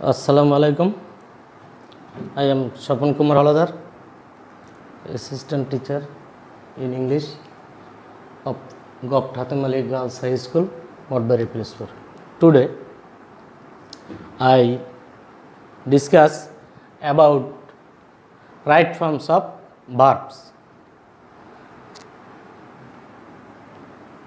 Assalamu alaikum. I am Shapan Kumar Haladar, assistant teacher in English of Gop Hatem Ali Girls High School, Modbury Pilspur. Today, I discuss about right forms of verbs.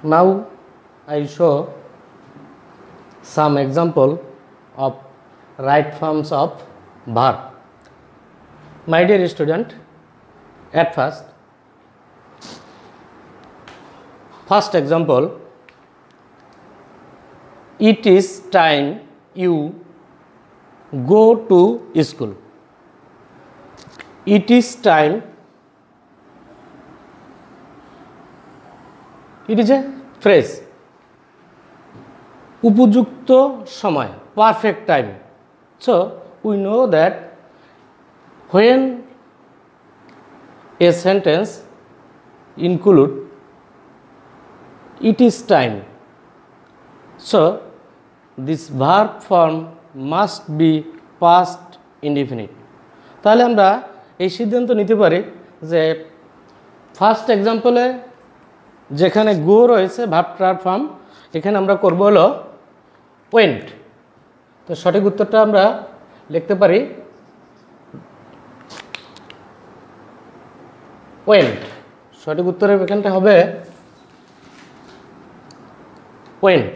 Now, I show some example of right forms of verb. My dear student, at first example, it is time you go to school. It is time. It is a phrase. উপযুক্ত সময়, perfect time. So we know that when a sentence include it is time, so this verb form must be past indefinite. তাহলে আমরা এই সিদ্ধান্ত নিতে পারি যে first এক্সাম্পলে যেখানে গো রয়েছে ভার্বটার ফর্ম, এখানে আমরা করব হলো ওয়েন্ট। তো সঠিক উত্তরটা আমরা লিখতে পারি ওয়েন্ট। সঠিক উত্তরের এখানটা হবে ওয়েন্ট,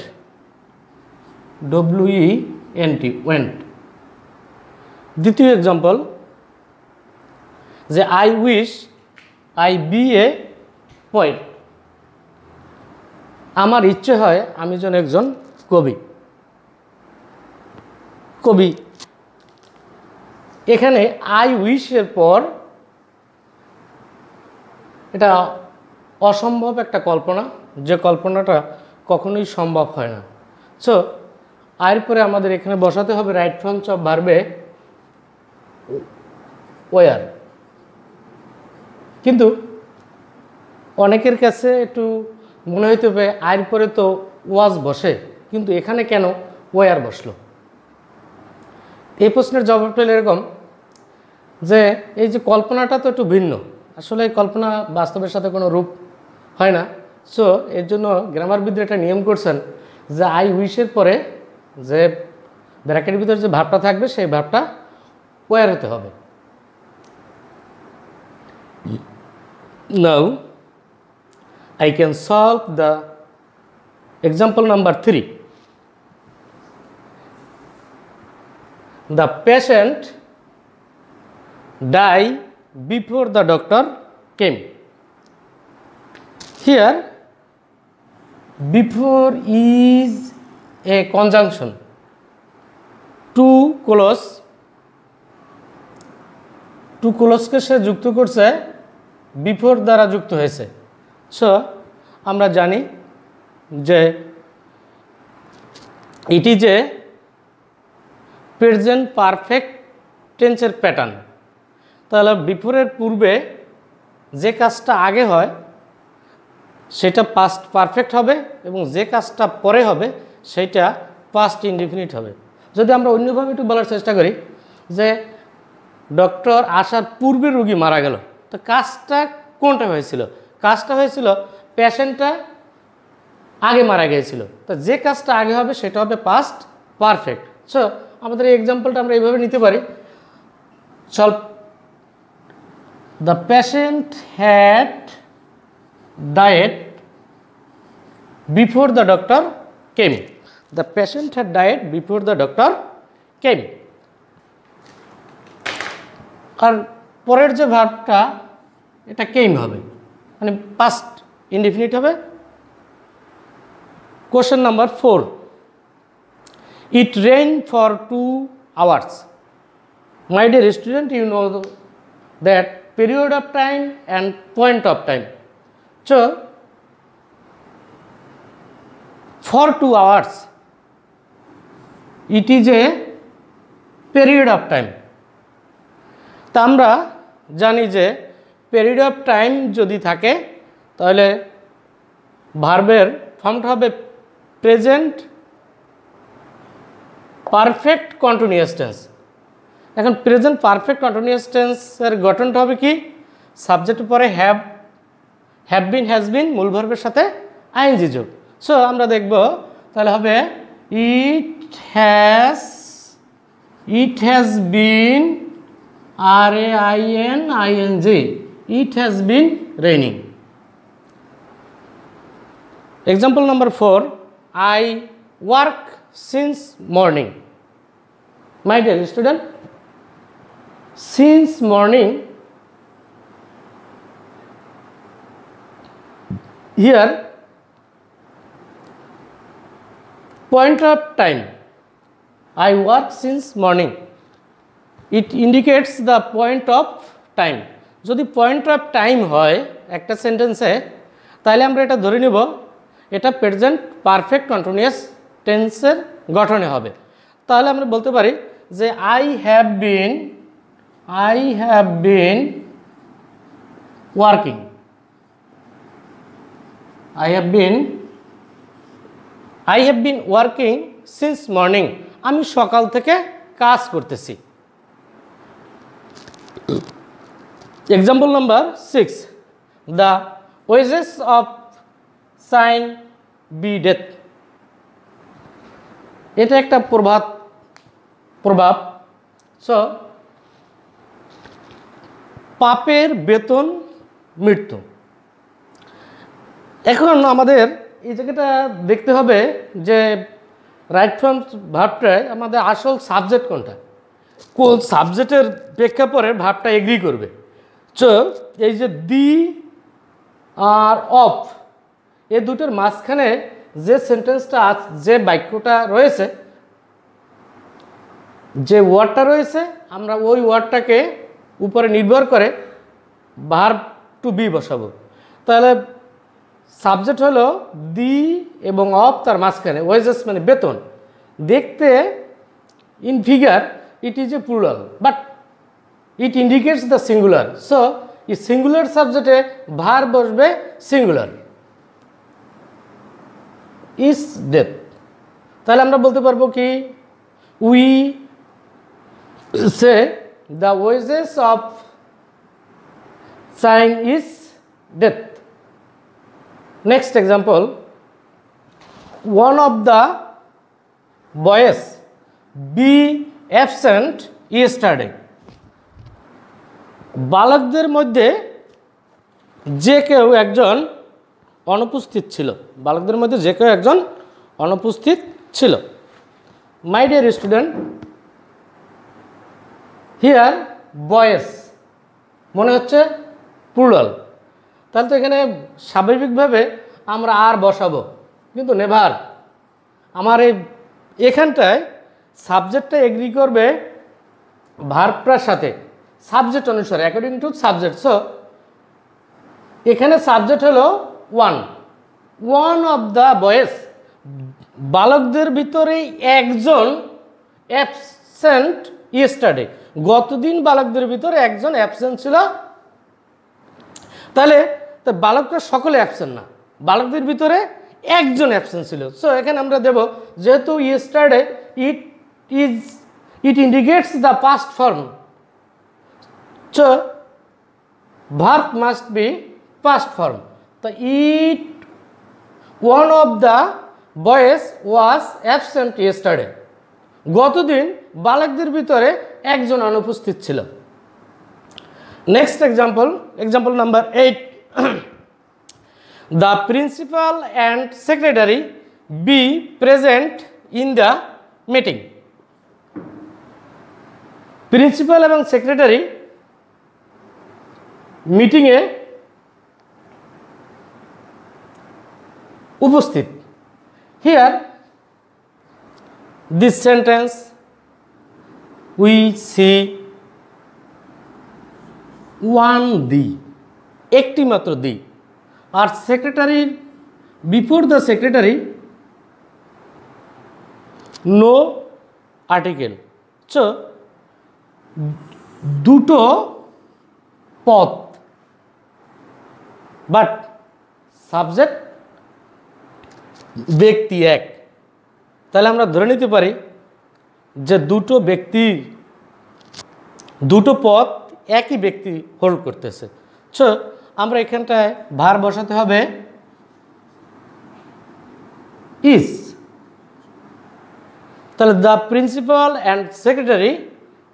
WENT, ওয়েন্ট। দ্বিতীয় এক্সাম্পল যে I wish I be a poet. আমার ইচ্ছে হয় আমি যেন একজন কবি। এখানে আই উইশের পর এটা অসম্ভব একটা কল্পনা, যে কল্পনাটা কখনোই সম্ভব হয় না। সো আয়ের পরে আমাদের এখানে বসাতে হবে রাইট ফর্মস অফ ভার্বে ওয়ার। কিন্তু অনেকের কাছে একটু মনে হইতে হবে আয়ের পরে তো ওয়াজ বসে, কিন্তু এখানে কেন ওয়ার বসলো? এই প্রশ্নের জবাবটা হলো এরকম যে এই যে কল্পনাটা তো একটু ভিন্ন, আসলে এই কল্পনা বাস্তবের সাথে কোনো রূপ হয় না। সো এর জন্য গ্রামারবিদরা একটা নিয়ম করছেন যে আই উইশের পরে যে ব্র্যাকেটের ভিতরে যে ভাবটা থাকবে সেই ভাবটা ওয়ার হতে হবে। নাও I can solve the example number 3. The patient died before the doctor came. Here, before is a conjunction. To close কে সে যুক্ত করছে, বিফোর দ্বারা যুক্ত হয়েছে। সো আমরা জানি যে এটি যে প্রেজেন্ট পারফেক্ট টেন্সের প্যাটার্ন। তাহলে বিফোরের পূর্বে যে কাজটা আগে হয় সেটা পাস্ট পারফেক্ট হবে এবং যে কাজটা পরে হবে সেটা পাস্ট ইনডিফিনিট হবে। যদি আমরা অন্যভাবে একটু বলার চেষ্টা করি যে ডক্টর আসার পূর্বে রোগী মারা গেল, তো কাজটা কোনটা হয়েছিল? কাজটা হয়েছিল পেশেন্টটা আগে মারা গিয়েছিল, তো যে কাজটা আগে হবে সেটা হবে পাস্ট পারফেক্ট। সো আমাদের এই এক্সাম্পলটা আমরা এইভাবে নিতে পারি, solve the patient had died before the doctor came. The patient had died before the doctor came. আর পরের যে ভার্বটা এটা কেম হবে, মানে পাস্ট ইনডিফিনিট হবে। Question number 4, it rain for 2 hours. My dear student, you know that period of time and point of time. So for 2 hours it is a period of time. তা আমরা জানি যে period of time যদি থাকে তাহলে ভার্বের ফর্মটা হবে প্রেজেন্ট পারফেক্ট কন্টিনিউয়াস টেন্স। এখন প্রেজেন্ট পারফেক্ট কন্টিনিউয়াস টেন্সের গঠনটা হবে কি, সাবজেক্টের পরে হ্যাভ বিন হ্যাজ বিন মূল ভার্বের সাথে আইএনজি যোগ। সো আমরা দেখব তাহলে হবে it has been RAINING, it has been raining. Example number 4, I work since morning. My dear student, since morning, here point of time, I work since morning, it indicates the point of time. যদি point of time হয় একটা সেন্টেন্সে, তাহলে আমরা এটা ধরে নিব এটা প্রেজেন্ট পারফেক্ট কন্টিনিউয়াস টেন্সের গঠনে হবে। তাহলে আমরা বলতে পারি যে I have been working, I have been working since morning, আমি সকাল থেকে কাজ করতেছি। Example number 6, the wages of sin be death. এটা একটা প্রভাব। সো পাপের বেতন মৃত্যু। এখন আমাদের এই জায়গাটা দেখতে হবে যে রাইট ফর্ম ভার্বটায় আমাদের আসল সাবজেক্ট কোনটা, কোন সাবজেক্টের প্রেক্ষাপটে ভার্বটা এগ্রি করবে। সো এই যে দি আর অফ, এই দুটোর মাঝখানে যে সেন্টেন্সটা যে বাক্যটা রয়েছে, যে ওয়ার্ডটা রয়েছে, আমরা ওই ওয়ার্ডটাকে উপরে নির্ভর করে ভার্ব টু বি বসাবো। তাহলে সাবজেক্ট হলো দি এবং অফ, তার মাঝখানে ওয়েজেস মানে বেতন। দেখতে in figure it is a plural, but it indicates the singular. So এই সিঙ্গুলার সাবজেক্টে ভার্ব বসবে সিঙ্গুলার, ইজ ডেথ। তাহলে আমরা বলতে পারবো কি, we say the wages of sin is death. Next example, one of the boys be absent yesterday. বালকদের মধ্যে যে কেউ একজন অনুপস্থিত ছিল, বালকদের মধ্যে যে কেউ একজন অনুপস্থিত ছিল। মাই ডিয়ার স্টুডেন্ট, হিয়ার বয়েজ মনে হচ্ছে প্লুরাল, তাহলে তো এখানে স্বাভাবিকভাবে আমরা আর বসাবো, কিন্তু নেভার। আমার এখানটায় সাবজেক্টটা এগ্রি করবে ভার্বটার সাথে সাবজেক্ট অনুসারে, অ্যাকর্ডিং টু সাবজেক্ট। সো এখানে সাবজেক্ট হলো ওয়ান অফ দ্য বয়েজ, বালকদের ভিতরে একজন অ্যাবসেন্ট ইয়েস্টারডে, গতদিন বালকদের ভিতরে একজন অ্যাবসেন্ট ছিল। তাহলে বালকরা সকলে অ্যাবসেন্ট না, বালকদের ভিতরে একজন অ্যাবসেন্ট ছিল। সো এখানে আমরা দেব, যেহেতু yesterday it indicates the past form, so verb must be past form. So one of the boys was absent yesterday. গতদিন বালকদের ভিতরে একজন অনুপস্থিত ছিল। Next example number 8, the principal and secretary be present in the meeting. Principal এবং secretary মিটিংয়ে উপস্থিত। Here this sentence we see one the, একটি মাত্র দি, আর সেক্রেটারির before the secretary no article. So দুটো পদ, বাট সাবজেক্ট ব্যক্তি এক। তাহলে আমরা ধরে নিতে পারি যে দুটো পদ একই ব্যক্তি হোল্ড করতেছে। সো আমরা এখানটায় ভার বসাতে হবে ইজ। তাহলে the principal and secretary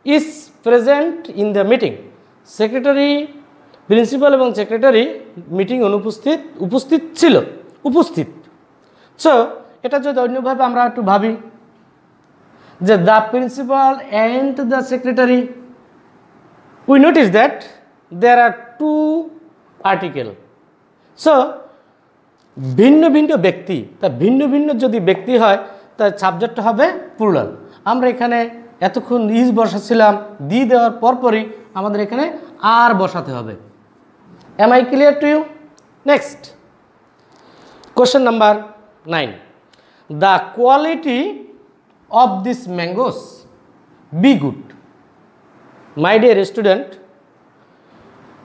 is present in the meeting. Principal এবং সেক্রেটারি মিটিং উপস্থিত ছিল। সো এটা যদি অন্যভাবে আমরা একটু ভাবি যে the principal and the secretary, we notice that there are two article. So ভিন্ন ভিন্ন ব্যক্তি, তা ভিন্ন ভিন্ন যদি ব্যক্তি হয় তার সাবজেক্ট হবে প্লুরাল। আমরা এখানে এতক্ষণ ইজ বসাচ্ছিলাম, দি দেওয়ার পরপরই আমাদের এখানে আর বসাতে হবে। Am I clear to you? Next question number 9, the quality of these mangoes be good. My dear student,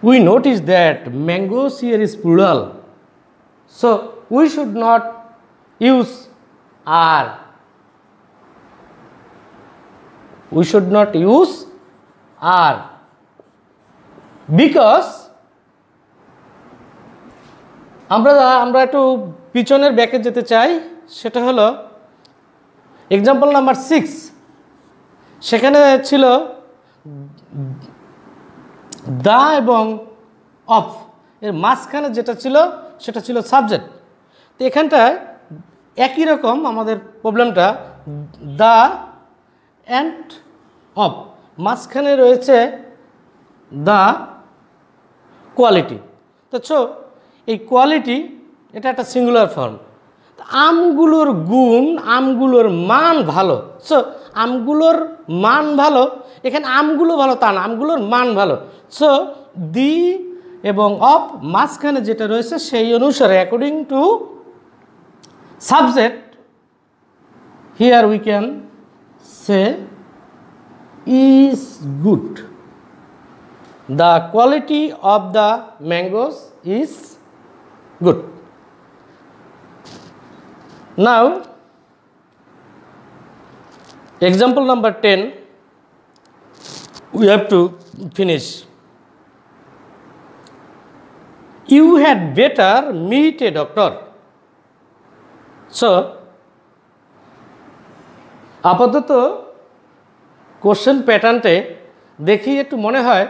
we notice that mangoes here is plural, so we should not use are. We should not use are because আমরা একটু পিছনের ব্যাকে যেতে চাই। সেটা হলো example number 6, সেখানে ছিল দা এবং অফ, এর মাঝখানে যেটা ছিল সেটা ছিল সাবজেক্ট। তো এখানটায় একই রকম আমাদের প্রবলেমটা, দা অ্যান্ড অফ, মাঝখানে রয়েছে দা কোয়ালিটি। তো এই কোয়ালিটি এটা একটা সিঙ্গুলার ফর্ম। আমগুলোর গুণ, আমগুলোর মান ভালো। সো আমগুলোর মান ভালো, এখানে আমগুলো ভালো তা না, আমগুলোর মান ভালো। সো দি এবং অফ মাঝখানে যেটা রয়েছে সেই অনুসারে according to subject, here we can say is good. The quality of the mangoes is good. Now, example number 10, we have to finish. You had better meet a doctor. So, আপাতত question প্যাটার্নটে দেখি একটু মনে হয়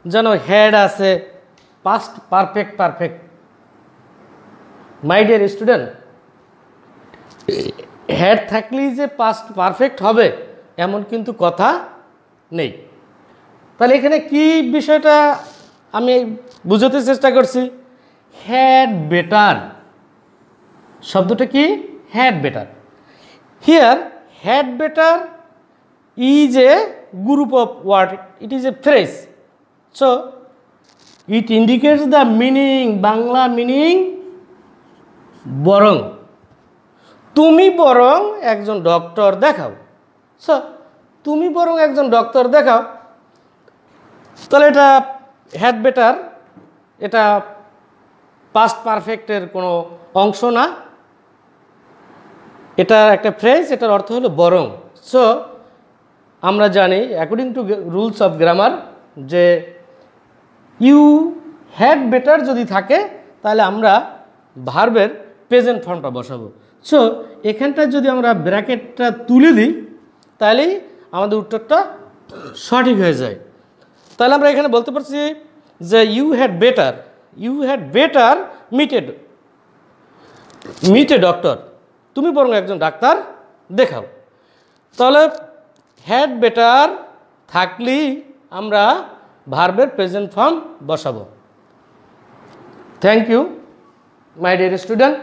যেন had আছে, past perfect. My dear student, had থাকলেই যে past perfect হবে এমন কিন্তু কথা নেই। তাহলে এখানে কি বিষয়টা আমি বুঝাতে চেষ্টা করছি, হ্যাড বেটার শব্দটা কি, had better. Here had better is a group of word, it is a phrase. So it indicates the meaning, Bangla meaning বরং। তুমি বরং একজন ডক্টর দেখাও। সো তুমি বরং একজন ডক্টর দেখাও, তাহলে এটা হ্যাড বেটার, এটা পাস্ট পারফেক্টের কোনো অংশ না, এটা একটা ফ্রেজ, এটার অর্থ হলো বরং। সো আমরা জানি according to rules of grammar যে ইউ হ্যাড বেটার যদি থাকে তাহলে আমরা ভার্বের প্রেজেন্ট ফর্মটা বসাবো। সো এখানটায় যদি আমরা ব্র্যাকেটটা তুলে দিই তাহলেই আমাদের উত্তরটা সঠিক হয়ে যায়। তাহলে আমরা এখানে বলতে পারছি যে you had better meet a doctor, তুমি বরং একজন ডাক্তার দেখাও। তাহলে হ্যাড বেটার থাকলেই আমরা ভার্বের প্রেজেন্ট ফর্ম বসাবো। Thank you my dear student.